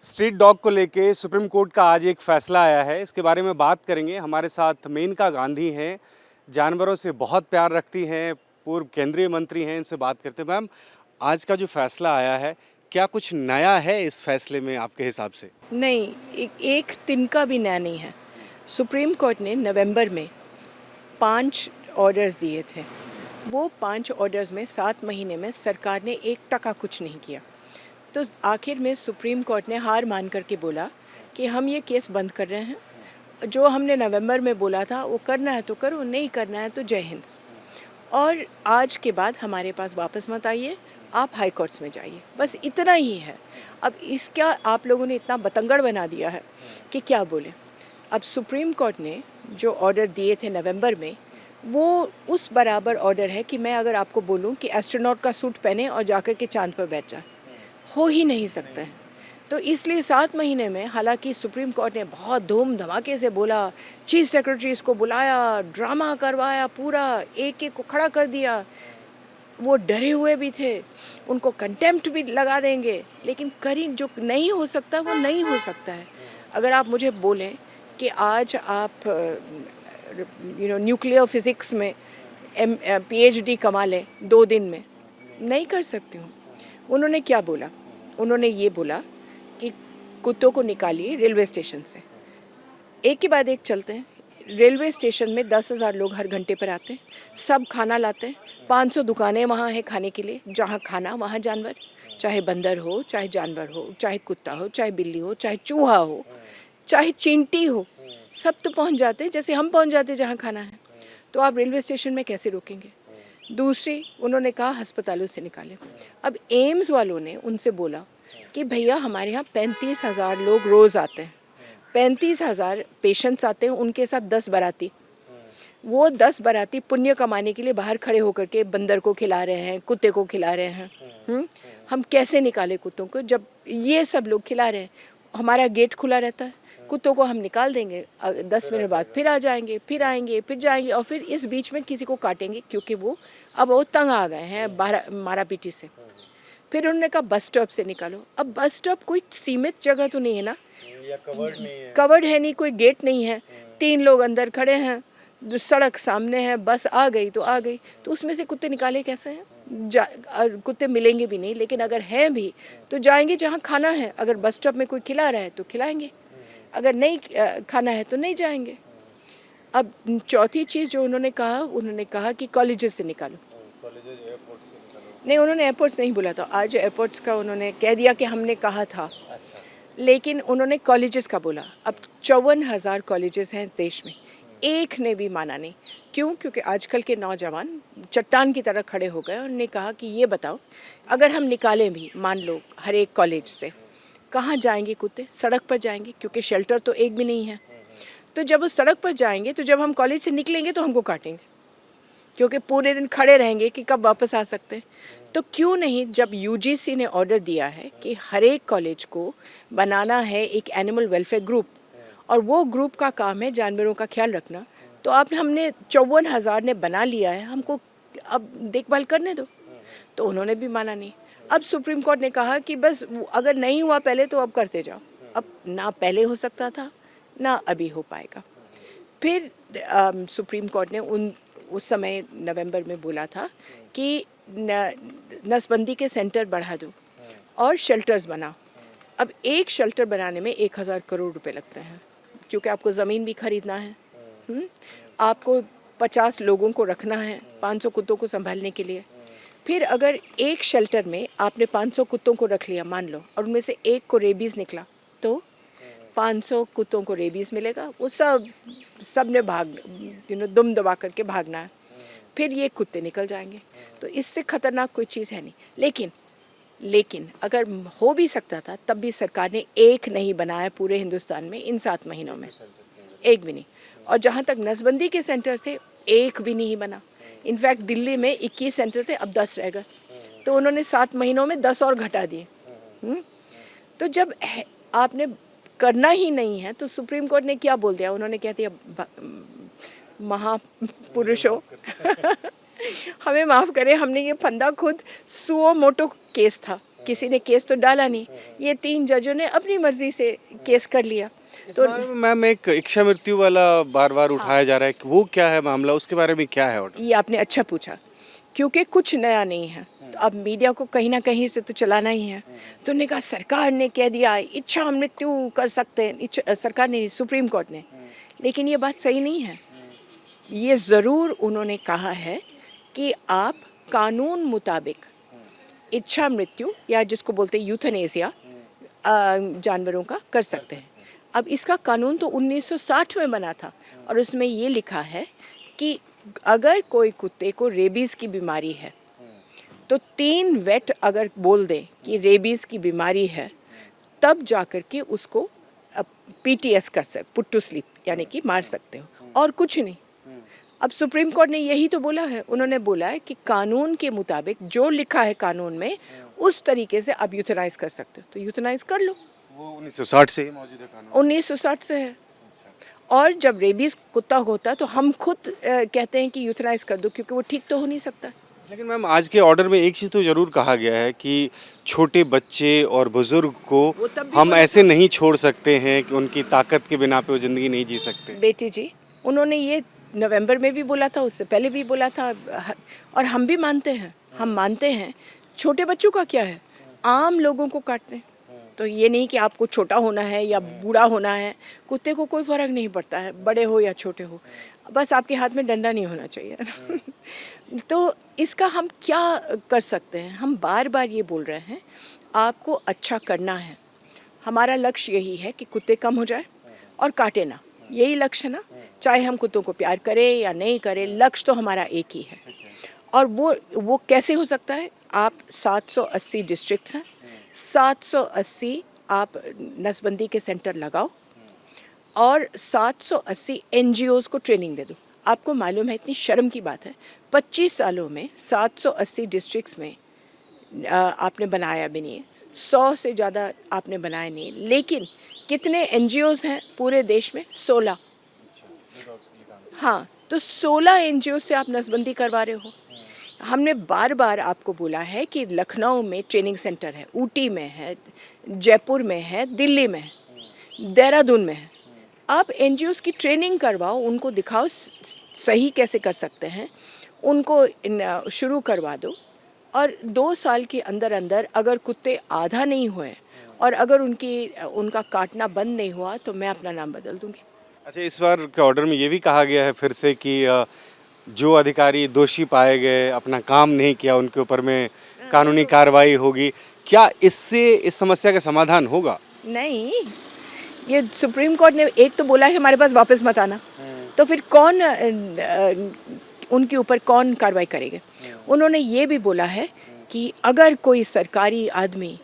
Street dog को लेके supreme court का आज एक फैसला आया है। इसके बारे में बात करेंगे। हमारे साथ मेनका गांधी हैं, जानवरों से बहुत प्यार रखती हैं, पूर्व केंद्रीय मंत्री हैं। इनसे बात करते हैं। मैम, आज का जो फैसला आया है, क्या कुछ नया है इस फैसले में आपके हिसाब से? नहीं, एक तिनका भी नया नहीं है। सुप्रीम कोर्ट ने नवंबर में 5 ऑर्डर्स दिए थे। वो 5 ऑर्डर्स में 7 महीने में सरकार ने 1 टका कुछ नहीं किया। तो आखिर में सुप्रीम कोर्ट ने हार मान करके बोला कि हम ये केस बंद कर रहे हैं। जो हमने नवंबर में बोला था वो करना है तो करो, नहीं करना है तो जय हिंद। और आज के बाद हमारे पास वापस मत आइए, आप हाई कोर्ट्स में जाइए, बस इतना ही है। अब इसका आप लोगों ने इतना बतंगड़ बना दिया है कि क्या बोले। अब सुप्रीम कोर्ट ने जो ऑर्डर दिए थे नवंबर में, वो उस बराबर ऑर्डर है कि मैं अगर आपको बोलूं कि एस्ट्रोनॉट का सूट पहने और जाकर के चांद पर बैठ जाए, हो ही नहीं सकता है। तो इसलिए 7 महीने में, हालांकि सुप्रीम कोर्ट ने बहुत धूम धमाके से बोला, चीफ सेक्रेटरीज को बुलाया, ड्रामा करवाया, पूरा एक एक को खड़ा कर दिया, वो डरे हुए भी थे, उनको कंटेम्प्ट भी लगा देंगे, लेकिन करी जो नहीं हो सकता वो नहीं हो सकता है। अगर आप मुझे बोलें कि आज आप न्यूक्लियर फिज़िक्स में PhD कमा लें 2 दिन में, नहीं कर सकती हूँ। उन्होंने क्या बोला? उन्होंने ये बोला कि कुत्तों को निकालिए रेलवे स्टेशन से। एक के बाद एक चलते हैं। रेलवे स्टेशन में 10,000 लोग हर घंटे पर आते हैं, सब खाना लाते हैं। 500 दुकानें वहाँ हैं खाने के लिए, जहाँ खाना वहाँ जानवर, चाहे बंदर हो, चाहे जानवर हो, चाहे कुत्ता हो, चाहे बिल्ली हो, चाहे चूहा हो, चाहे चींटी हो, सब तो पहुँच जाते हैं, जैसे हम पहुँच जाते हैं जहाँ खाना है। तो आप रेलवे स्टेशन में कैसे रोकेंगे? दूसरी, उन्होंने कहा अस्पतालों से निकालें। अब एम्स वालों ने उनसे बोला कि भैया हमारे यहाँ 35,000 लोग रोज़ आते हैं, 35,000 पेशेंट्स आते हैं, उनके साथ 10 बाराती। वो 10 बाराती पुण्य कमाने के लिए बाहर खड़े होकर के बंदर को खिला रहे हैं, कुत्ते को खिला रहे हैं। हम कैसे निकाले कुत्तों को जब ये सब लोग खिला रहे हैं? हमारा गेट खुला रहता है, कुत्तों को हम निकाल देंगे, 10 मिनट बाद फिर आ जाएंगे, फिर आएंगे, फिर जाएंगे, और फिर इस बीच में किसी को काटेंगे, क्योंकि वो तंग आ गए हैं मारा पीटी से। फिर उन्होंने कहा बस स्टॉप से निकालो। अब बस स्टॉप कोई सीमित जगह तो नहीं है ना, या कवर्ड नहीं है? कवर्ड है नहीं, कोई गेट नहीं है, 3 लोग अंदर खड़े हैं, सड़क सामने है, बस आ गई तो आ गई, तो उसमें से कुत्ते निकाले कैसे हैं? कुत्ते मिलेंगे भी नहीं, लेकिन अगर हैं भी तो जाएंगे जहाँ खाना है। अगर बस स्टॉप में कोई खिला रहा है तो खिलाएंगे, अगर नहीं खाना है तो नहीं जाएंगे। अब चौथी चीज़ जो उन्होंने कहा कि कॉलेजेस से निकालो। नहीं, उन्होंने एयरपोर्ट्स नहीं बोला था। आज एयरपोर्ट्स का उन्होंने कह दिया कि हमने कहा था। अच्छा। लेकिन उन्होंने कॉलेजेस का बोला। अब 54,000 कॉलेजेस हैं देश में, एक ने भी माना नहीं। क्यों? क्योंकि आजकल के नौजवान चट्टान की तरह खड़े हो गए और उन्होंने कहा कि ये बताओ, अगर हम निकालें भी, मान लो हर एक कॉलेज से, कहाँ जाएंगे कुत्ते? सड़क पर जाएंगे, क्योंकि शेल्टर तो एक भी नहीं है। तो जब वो सड़क पर जाएंगे तो जब हम कॉलेज से निकलेंगे तो हमको काटेंगे, क्योंकि पूरे दिन खड़े रहेंगे कि कब वापस आ सकते हैं। तो क्यों नहीं, जब UGC ने ऑर्डर दिया है कि हर एक कॉलेज को बनाना है एक एनिमल वेलफेयर ग्रुप, और वो ग्रुप का काम है जानवरों का ख्याल रखना, तो हमने 54,000 ने बना लिया है, हमको अब देखभाल करने दो। तो उन्होंने भी माना नहीं। अब सुप्रीम कोर्ट ने कहा कि बस अगर नहीं हुआ पहले तो अब करते जाओ। अब ना पहले हो सकता था, ना अभी हो पाएगा। फिर सुप्रीम कोर्ट ने उस समय नवंबर में बोला था कि नसबंदी के सेंटर बढ़ा दो और शेल्टर्स बनाओ। अब एक शेल्टर बनाने में 1,000 करोड़ रुपए लगते हैं, क्योंकि आपको ज़मीन भी खरीदना है, आपको 50 लोगों को रखना है 500 कुत्तों को संभालने के लिए। फिर अगर एक शेल्टर में आपने 500 कुत्तों को रख लिया मान लो, और उनमें से एक को रेबीज़ निकला, तो 500 कुत्तों को रेबीज़ मिलेगा, वो सब ने दुम दबा करके भागना है, फिर ये कुत्ते निकल जाएंगे। तो इससे खतरनाक कोई चीज़ है नहीं। लेकिन अगर हो भी सकता था, तब भी सरकार ने एक नहीं बनाया पूरे हिंदुस्तान में इन 7 महीनों में, एक भी नहीं। और जहाँ तक नसबंदी के सेंटर थे, एक भी नहीं बना। इनफैक्ट दिल्ली में 21 सेंटर थे, अब 10 रह गए, तो उन्होंने 7 महीनों में 10 और घटा दिए। तो जब आपने करना ही नहीं है तो सुप्रीम कोर्ट ने क्या बोल दिया? उन्होंने कह दिया महापुरुषों हमें माफ़ करें, हमने ये फंदा खुद सुओ मोटो केस था किसी ने केस तो डाला नहीं, ये 3 जजों ने अपनी मर्जी से केस कर लिया। तो मैम एक इच्छा मृत्यु वाला बार बार उठाया जा रहा है कि वो क्या है मामला, उसके बारे में क्या है ऑर्डर? ये आपने अच्छा पूछा, क्योंकि कुछ नया नहीं है, तो अब मीडिया को कहीं ना कहीं से तो चलाना ही है। तो उन्होंने कहा सरकार ने कह दिया इच्छा मृत्यु कर सकते हैं, सरकार ने, सुप्रीम कोर्ट ने, लेकिन ये बात सही नहीं है। ये ज़रूर उन्होंने कहा है कि आप कानून मुताबिक इच्छा मृत्यु या जिसको बोलते हैं यूथनेसिया जानवरों का कर सकते हैं। अब इसका कानून तो 1960 में बना था और उसमें ये लिखा है कि अगर कोई कुत्ते को रेबीज़ की बीमारी है तो 3 वेट अगर बोल दें कि रेबीज़ की बीमारी है, तब जाकर के उसको PTS कर सकते, पुट टू स्लीप, यानी कि मार सकते हो, और कुछ नहीं। अब सुप्रीम कोर्ट ने यही तो बोला है, उन्होंने बोला है कि कानून के मुताबिक जो लिखा है कानून में उस तरीके से आप यूथनाइज कर सकते हो, तो यूथनाइज कर लो। वो 1960 से ही मौजूद है कानून? 1960 से है। और जब रेबीज कुत्ता होता है तो हम खुद कहते हैं कि यूथनाइज कर दो, क्योंकि वो ठीक तो हो नहीं सकता। लेकिन मैम आज के ऑर्डर में एक चीज़ तो ज़रूर कहा गया है कि छोटे बच्चे और बुजुर्ग को वो तब भी हम बोला ऐसे नहीं छोड़ सकते हैं कि उनकी ताकत के बिना पे वो ज़िंदगी नहीं जी सकते। बेटी जी, उन्होंने ये नवंबर में भी बोला था, उससे पहले भी बोला था, और हम भी मानते हैं, हम मानते हैं। छोटे बच्चों का क्या है, आम लोगों को काटते हैं, तो ये नहीं कि आपको छोटा होना है या बूढ़ा होना है, कुत्ते को कोई फ़र्क नहीं पड़ता है, बड़े हो या छोटे हो, बस आपके हाथ में डंडा नहीं होना चाहिए। तो इसका हम क्या कर सकते हैं? हम बार बार ये बोल रहे हैं आपको अच्छा करना है, हमारा लक्ष्य यही है कि कुत्ते कम हो जाए और काटे ना, यही लक्ष्य है ना। चाहे हम कुत्तों को प्यार करें या नहीं करें, लक्ष्य तो हमारा एक ही है। और वो कैसे हो सकता है? आप 780 डिस्ट्रिक्ट्स हैं, 780 आप नसबंदी के सेंटर लगाओ और 780 NGOs को ट्रेनिंग दे दो। आपको मालूम है, इतनी शर्म की बात है, 25 सालों में 780 डिस्ट्रिक्ट्स में आपने बनाया भी नहीं है, 100 से ज़्यादा आपने बनाया नहीं, लेकिन कितने NGOs हैं पूरे देश में? 16। हाँ, तो 16 NGOs से आप नसबंदी करवा रहे हो। हमने बार बार आपको बोला है कि लखनऊ में ट्रेनिंग सेंटर है, ऊटी में है, जयपुर में है, दिल्ली में है, देहरादून में है। आप NGOs की ट्रेनिंग करवाओ, उनको दिखाओ सही कैसे कर सकते हैं, उनको शुरू करवा दो, और 2 साल के अंदर अंदर अगर कुत्ते आधा नहीं हुए और अगर उनका काटना बंद नहीं हुआ तो मैं अपना नाम बदल दूंगी। अच्छा, इस बार के ऑर्डर में ये भी कहा गया है फिर से कि जो अधिकारी दोषी पाए गए, अपना काम नहीं किया, उनके ऊपर में कानूनी कार्रवाई होगी। क्या इससे इस समस्या का समाधान होगा? नहीं, ये सुप्रीम कोर्ट ने एक तो बोला है हमारे पास वापस मत आना, तो फिर कौन उनके ऊपर कौन कार्रवाई करेगा? उन्होंने ये भी बोला है कि अगर कोई सरकारी आदमी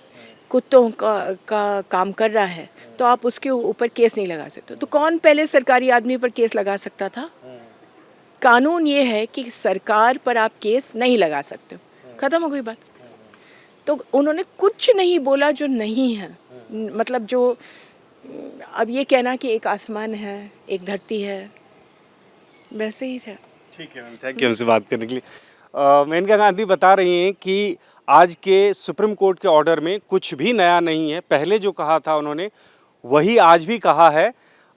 कुत्तों का काम कर रहा है तो आप उसके ऊपर केस नहीं लगा सकते। तो कौन पहले सरकारी आदमी पर केस लगा सकता था? कानून ये है कि सरकार पर आप केस नहीं लगा सकते हो, ख़त्म हो गई बात। तो उन्होंने कुछ नहीं बोला जो नहीं है, मतलब जो अब ये कहना कि एक आसमान है, एक धरती है, वैसे ही था। ठीक है मैम, थैंक यू हमसे बात करने के लिए। मेनका गांधी बता रही हैं कि आज के सुप्रीम कोर्ट के ऑर्डर में कुछ भी नया नहीं है, पहले जो कहा था उन्होंने वही आज भी कहा है।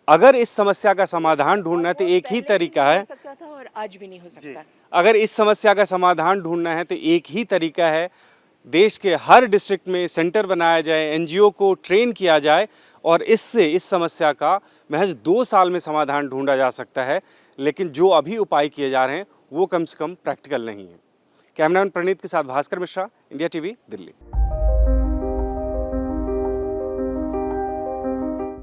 अगर इस समस्या का समाधान ढूंढना है तो एक ही तरीका है, सकता था और आज भी नहीं हो सकता। अगर इस समस्या का समाधान ढूंढना है तो एक ही तरीका है, देश के हर डिस्ट्रिक्ट में सेंटर बनाया जाए, NGO को ट्रेन किया जाए और इससे इस समस्या का महज 2 साल में समाधान ढूंढा जा सकता है। लेकिन जो अभी उपाय किए जा रहे हैं वो कम से कम प्रैक्टिकल नहीं है। कैमरामैन प्रणीत के साथ भास्कर मिश्रा, इंडिया TV, दिल्ली।